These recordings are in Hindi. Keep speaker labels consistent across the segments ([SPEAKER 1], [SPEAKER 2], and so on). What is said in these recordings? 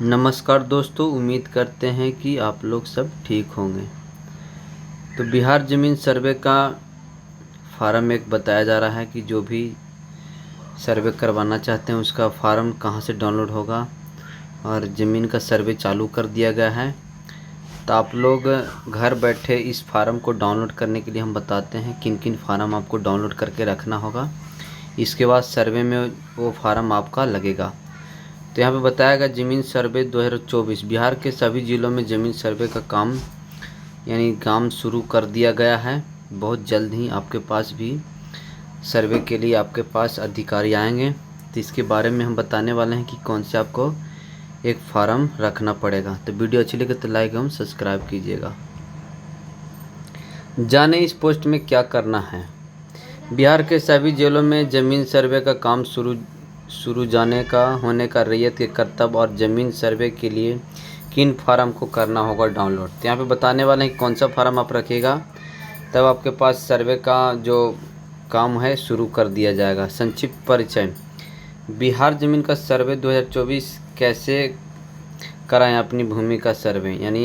[SPEAKER 1] नमस्कार दोस्तों, उम्मीद करते हैं कि आप लोग सब ठीक होंगे। तो बिहार ज़मीन सर्वे का फार्म एक बताया जा रहा है कि जो भी सर्वे करवाना चाहते हैं उसका फार्म कहां से डाउनलोड होगा, और ज़मीन का सर्वे चालू कर दिया गया है। तो आप लोग घर बैठे इस फार्म को डाउनलोड करने के लिए हम बताते हैं किन किन फार्म आपको डाउनलोड करके रखना होगा। इसके बाद सर्वे में वो फार्म आपका लगेगा। तो यहाँ पे बताया गया ज़मीन सर्वे 2024 बिहार के सभी ज़िलों में ज़मीन सर्वे का काम शुरू कर दिया गया है। बहुत जल्द ही आपके पास भी सर्वे के लिए आपके पास अधिकारी आएंगे। तो इसके बारे में हम बताने वाले हैं कि कौन से आपको एक फार्म रखना पड़ेगा। तो वीडियो अच्छी लगे तो लाइक एवं सब्सक्राइब कीजिएगा। जाने इस पोस्ट में क्या करना है। बिहार के सभी जिलों में ज़मीन सर्वे का काम शुरू होने का रैयत के कर्तव्य और ज़मीन सर्वे के लिए किन फार्म को करना होगा डाउनलोड। तो यहाँ पे बताने वाले हैं कि कौन सा फार्म आप रखिएगा, तब आपके पास सर्वे का जो काम है शुरू कर दिया जाएगा। संक्षिप्त परिचय। बिहार ज़मीन का सर्वे 2024 कैसे कराएं अपनी भूमि का सर्वे, यानी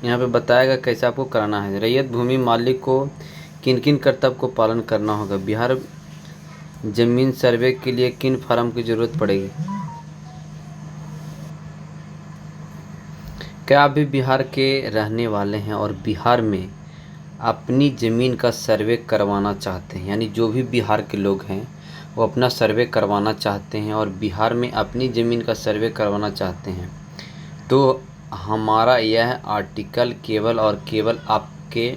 [SPEAKER 1] यहाँ पे बताएगा कैसे आपको कराना है। रैयत भूमि मालिक को किन किन कर्तव्य को पालन करना होगा। बिहार ज़मीन सर्वे के लिए किन फार्म की ज़रूरत पड़ेगी। क्या आप भी बिहार के रहने वाले हैं और बिहार में अपनी ज़मीन का सर्वे करवाना चाहते हैं, यानी जो भी बिहार के लोग हैं वो अपना सर्वे करवाना चाहते हैं और बिहार में अपनी ज़मीन का सर्वे करवाना चाहते हैं, तो हमारा यह आर्टिकल केवल और केवल आपके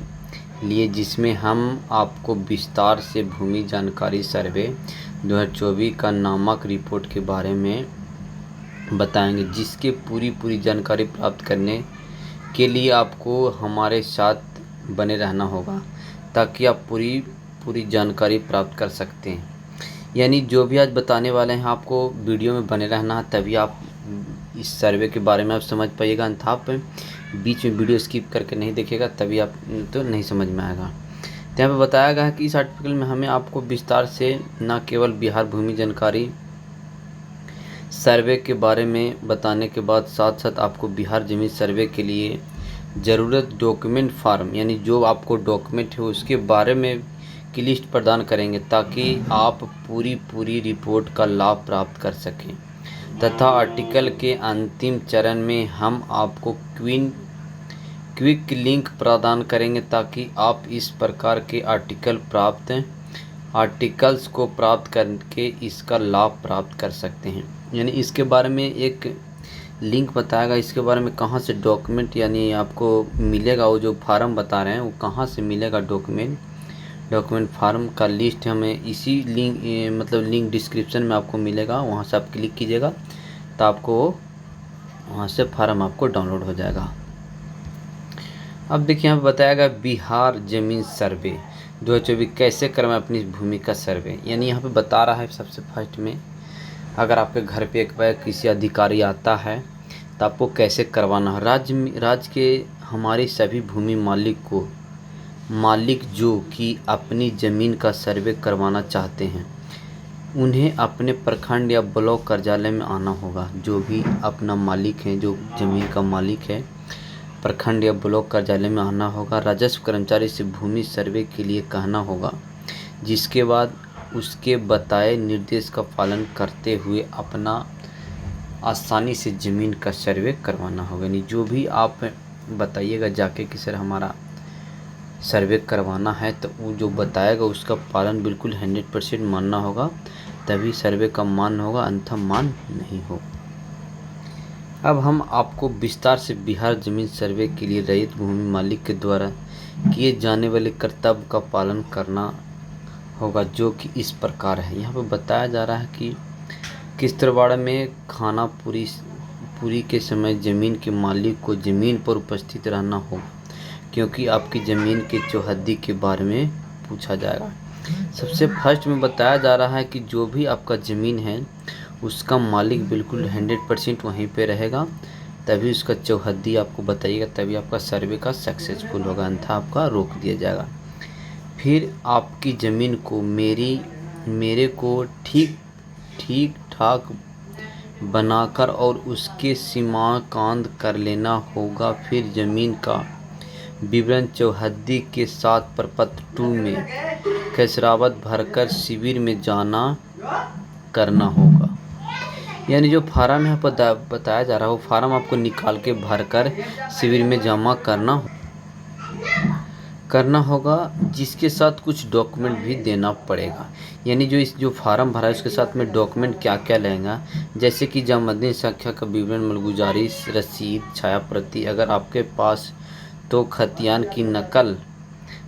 [SPEAKER 1] लिए, जिसमें हम आपको विस्तार से भूमि जानकारी सर्वे 2024 का नामक रिपोर्ट के बारे में बताएंगे, जिसके पूरी जानकारी प्राप्त करने के लिए आपको हमारे साथ बने रहना होगा ताकि आप पूरी जानकारी प्राप्त कर सकते हैं। यानी जो भी आज बताने वाले हैं आपको वीडियो में बने रहना है, तभी आप इस सर्वे के बारे में आप समझ पाइएगा। अन्यथा आप बीच में वीडियो स्किप करके नहीं देखिएगा, तभी आप तो नहीं समझ में आएगा। तो यहाँ पे बताया गया है कि इस आर्टिकल में हमें आपको विस्तार से न केवल बिहार भूमि जानकारी सर्वे के बारे में बताने के बाद साथ साथ आपको बिहार ज़मीन सर्वे के लिए ज़रूरत डॉक्यूमेंट फार्म, यानी जो आपको डॉक्यूमेंट है उसके बारे में की लिस्ट प्रदान करेंगे ताकि आप पूरी रिपोर्ट का लाभ प्राप्त कर सकें। तथा आर्टिकल के अंतिम चरण में हम आपको क्विक लिंक प्रदान करेंगे ताकि आप इस प्रकार के आर्टिकल्स को प्राप्त करके इसका लाभ प्राप्त कर सकते हैं। यानी इसके बारे में एक लिंक बताएगा, इसके बारे में कहाँ से डॉक्यूमेंट यानी आपको मिलेगा, वो जो फार्म बता रहे हैं वो कहाँ से मिलेगा। डॉक्यूमेंट फार्म का लिस्ट हमें इसी लिंक डिस्क्रिप्शन में आपको मिलेगा, वहाँ से आप क्लिक कीजिएगा तो आपको वहाँ से फार्म आपको डाउनलोड हो जाएगा। अब देखिए यहाँ पे बताया गया बिहार ज़मीन सर्वे 2024 कैसे करवाएं अपनी भूमि का सर्वे। यानी यहाँ पे बता रहा है सबसे फर्स्ट में, अगर आपके घर पे एक बार किसी अधिकारी आता है तो आपको कैसे करवाना है। राज्य के हमारे सभी भूमि मालिक जो कि अपनी ज़मीन का सर्वे करवाना चाहते हैं, उन्हें अपने प्रखंड या ब्लॉक कार्यालय में आना होगा। जो भी अपना मालिक है, जो ज़मीन का मालिक है, प्रखंड या ब्लॉक कार्यालय में आना होगा। राजस्व कर्मचारी से भूमि सर्वे के लिए कहना होगा, जिसके बाद उसके बताए निर्देश का पालन करते हुए अपना आसानी से ज़मीन का सर्वे करवाना होगा। यानी जो भी आप बताइएगा जाके कि सर हमारा सर्वे करवाना है, तो वो जो बताएगा उसका पालन बिल्कुल 100% मानना होगा, तभी सर्वे का मान होगा, अन्यथा मान नहीं हो। अब हम आपको विस्तार से बिहार ज़मीन सर्वे के लिए रैयत भूमि मालिक के द्वारा किए जाने वाले कर्तव्य का पालन करना होगा, जो कि इस प्रकार है। यहाँ पर बताया जा रहा है कि किश्तवाड़ में खाना पूरी के समय ज़मीन के मालिक को ज़मीन पर उपस्थित रहना होगा, क्योंकि आपकी ज़मीन के चौहद्दी के बारे में पूछा जाएगा। सबसे फर्स्ट में बताया जा रहा है कि जो भी आपका ज़मीन है उसका मालिक बिल्कुल 100% वहीं पे रहेगा, तभी उसका चौहद्दी आपको बताइएगा, तभी आपका सर्वे का सक्सेसफुल होगा, अन्यथा आपका रोक दिया जाएगा। फिर आपकी ज़मीन को मेरे को ठीक ठाक बनाकर और उसके सीमांकन कर लेना होगा। फिर जमीन का विवरण चौहद्दी के साथ प्रपत्र 2 में खसरावत भरकर शिविर में जाना करना होगा। यानी जो फार्म है बताया जा रहा है वो फार्म आपको निकाल के भरकर शिविर में जमा करना होगा, जिसके साथ कुछ डॉक्यूमेंट भी देना पड़ेगा। यानी जो फार्म भरा है उसके साथ में डॉक्यूमेंट क्या क्या लगेगा, जैसे कि जन्मदिन संख्या का विवरण, मालगुजारी रसीद, छाया प्रति अगर आपके पास तो, खतियान की नकल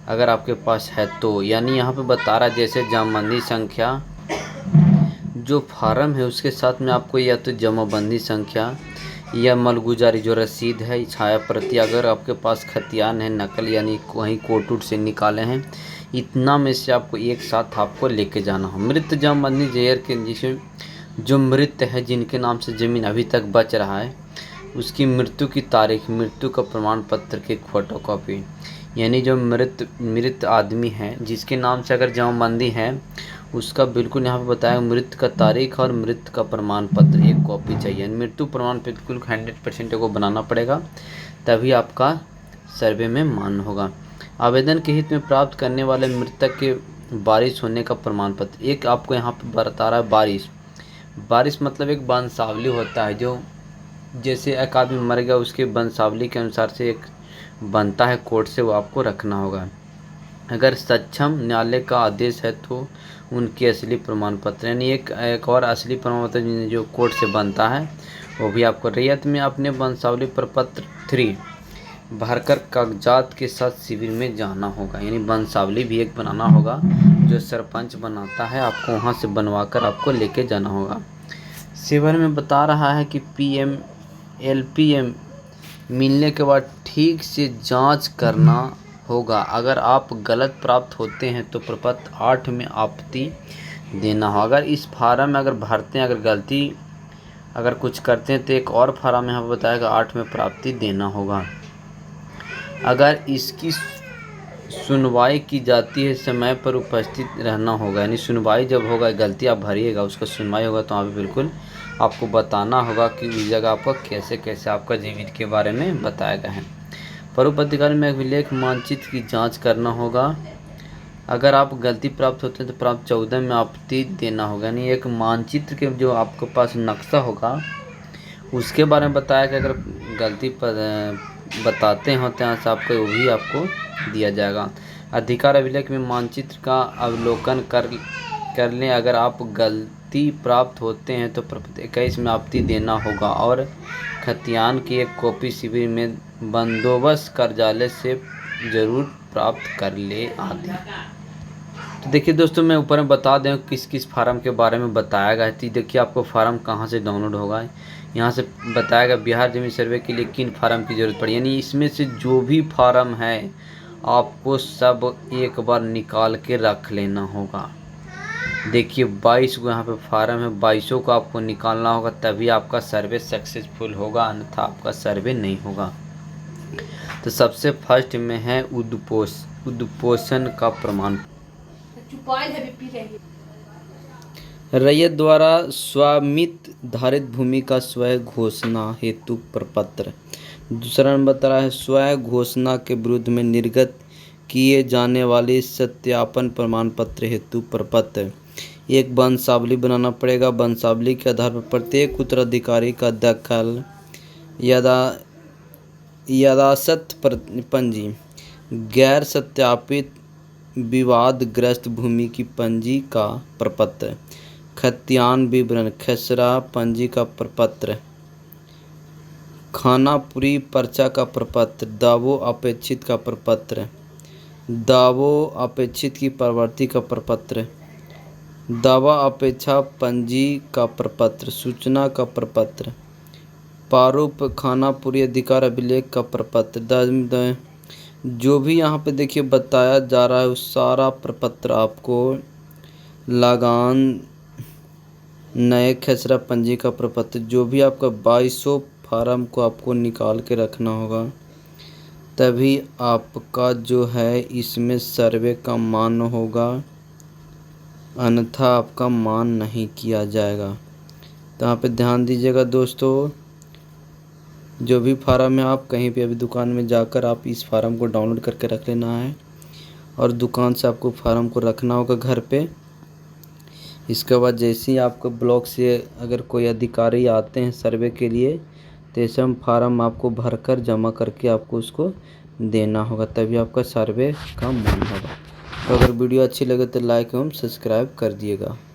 [SPEAKER 1] अगर आपके पास है तो। यानी यहाँ पे बता रहा है जैसे जन्मदिन संख्या जो फार्म है उसके साथ में आपको या तो जमाबंदी संख्या या मालगुजारी जो रसीद है, छाया प्रति अगर आपके पास खतियान है, नकल यानी वहीं कोर्ट वोट से निकाले हैं, इतना में से आपको एक साथ आपको लेके जाना हो। मृत जमाबंदी जेयर के जिसे जो मृत है जिनके नाम से ज़मीन अभी तक बच रहा है उसकी मृत्यु की तारीख, मृत्यु का प्रमाण पत्र की फोटोकॉपी। यानी जो मृत आदमी है जिसके नाम से अगर जमाबंदी है उसका बिल्कुल यहाँ पे बताया मृत का तारीख और मृत का प्रमाण पत्र एक कॉपी चाहिए। मृत्यु प्रमाण पत्र बिल्कुल 100% को बनाना पड़ेगा, तभी आपका सर्वे में मान्य होगा। आवेदन के हित में प्राप्त करने वाले मृतक के बारिश होने का प्रमाण पत्र। एक आपको यहाँ पे बता रहा है बारिश मतलब एक वंशावली होता है, जो जैसे एक आदमी मर गया उसके वंशावली के अनुसार से एक बनता है कोर्ट से, वो आपको रखना होगा। अगर सक्षम न्यायालय का आदेश है तो उनके असली प्रमाण पत्र, यानी एक और असली प्रमाण पत्र जो कोर्ट से बनता है वो भी आपको। रैयत में अपने वंशावली प्रपत्र 3 भरकर कागजात के साथ शिविर में जाना होगा। यानी वंशावली भी एक बनाना होगा, जो सरपंच बनाता है, आपको वहाँ से बनवा कर आपको लेके जाना होगा। शिविर में बता रहा है कि PM LPM मिलने के बाद ठीक से जांच करना होगा। अगर आप गलत प्राप्त होते हैं तो प्रपत्र 8 में आपत्ति देना हो। अगर इस फार्म में अगर भरते हैं, अगर गलती अगर कुछ करते हैं तो एक और फार्म यहाँ पर बताएगा 8 में प्राप्ति देना होगा। अगर इसकी सुनवाई की जाती है समय पर उपस्थित रहना होगा। यानी सुनवाई जब होगा, गलती आप भरिएगा उसका सुनवाई होगा तो वहाँ पर बिल्कुल आपको बताना होगा कि उस जगह आपको कैसे कैसे आपका जीवित के बारे में बताया गया है। परोप अधिकारी में अभिलेख मानचित्र की जांच करना होगा। अगर आप गलती प्राप्त होते हैं तो प्राप्त 14 में आपत्ति देना होगा। यानी एक मानचित्र के जो आपके पास नक्शा होगा उसके बारे में बताया कि अगर गलती पर बताते होते हैं तो आपको वो भी आपको दिया जाएगा। अधिकार अभिलेख में मानचित्र का अवलोकन कर लें। अगर आप गलती प्राप्त होते हैं तो प्रपत्र 21 में आपत्ति देना होगा और खतियान की एक कॉपी शिविर में बंदोबस्त कार्यालय से ज़रूर प्राप्त कर ले आदि। तो देखिए दोस्तों, मैं ऊपर में बता दें किस किस फार्म के बारे में बताया गया है। तो देखिए आपको फार्म कहाँ से डाउनलोड होगा, यहाँ से बताया गया बिहार जमीन सर्वे के लिए किन फार्म की ज़रूरत पड़ी। यानी इसमें से जो भी फार्म है आपको सब एक बार निकाल के रख लेना होगा। देखिए 22 को यहाँ पे फार्म है, 22 को आपको निकालना होगा, तभी आपका सर्वे सक्सेसफुल होगा, अन्यथा आपका सर्वे नहीं होगा। तो सबसे फर्स्ट में है उद्पोषण का प्रमाण। रैयत द्वारा स्वामित्व धारित भूमि का स्वयं घोषणा हेतु प्रपत्र। दूसरा नंबर बता रहा है स्वयं घोषणा के विरुद्ध में निर्गत किए जाने वाले सत्यापन प्रमाण पत्र हेतु प्रपत्र। एक वंशावली बनाना पड़ेगा। वंशावली के आधार पर प्रत्येक उत्तराधिकारी का दखल, यादाश्त पंजी, गैर सत्यापित विवादग्रस्त भूमि की पंजी का प्रपत्र, खतियान विवरण, खसरा पंजी का प्रपत्र, खानापुरी पर्चा का प्रपत्र, दावों अपेक्षित का प्रपत्र, दावों अपेक्षित की प्रवृत्ति का प्रपत्र, दावा अपेक्षा पंजी का प्रपत्र, सूचना का प्रपत्र, प्रारूप खानापुरी अधिकार अभिलेख का प्रपत्र। जो भी यहाँ पे देखिए बताया जा रहा है उस सारा प्रपत्र आपको, लगान, नए खसरा पंजी का प्रपत्र, जो भी आपका 2200 फार्म को आपको निकाल के रखना होगा, तभी आपका जो है इसमें सर्वे का मान्य होगा, अन्यथा आपका मान नहीं किया जाएगा। तो यहाँ पे ध्यान दीजिएगा दोस्तों, जो भी फार्म है आप कहीं पे अभी दुकान में जाकर आप इस फार्म को डाउनलोड करके रख लेना है और दुकान से आपको फार्म को रखना होगा घर पे। इसके बाद जैसे ही आपको ब्लॉक से अगर कोई अधिकारी आते हैं सर्वे के लिए, तो ऐसे हम फार्म आपको भरकर जमा करके आपको उसको देना होगा, तभी आपका सर्वे का मन होगा। तो अगर वीडियो अच्छी लगे तो लाइक एवं सब्सक्राइब कर दिएगा।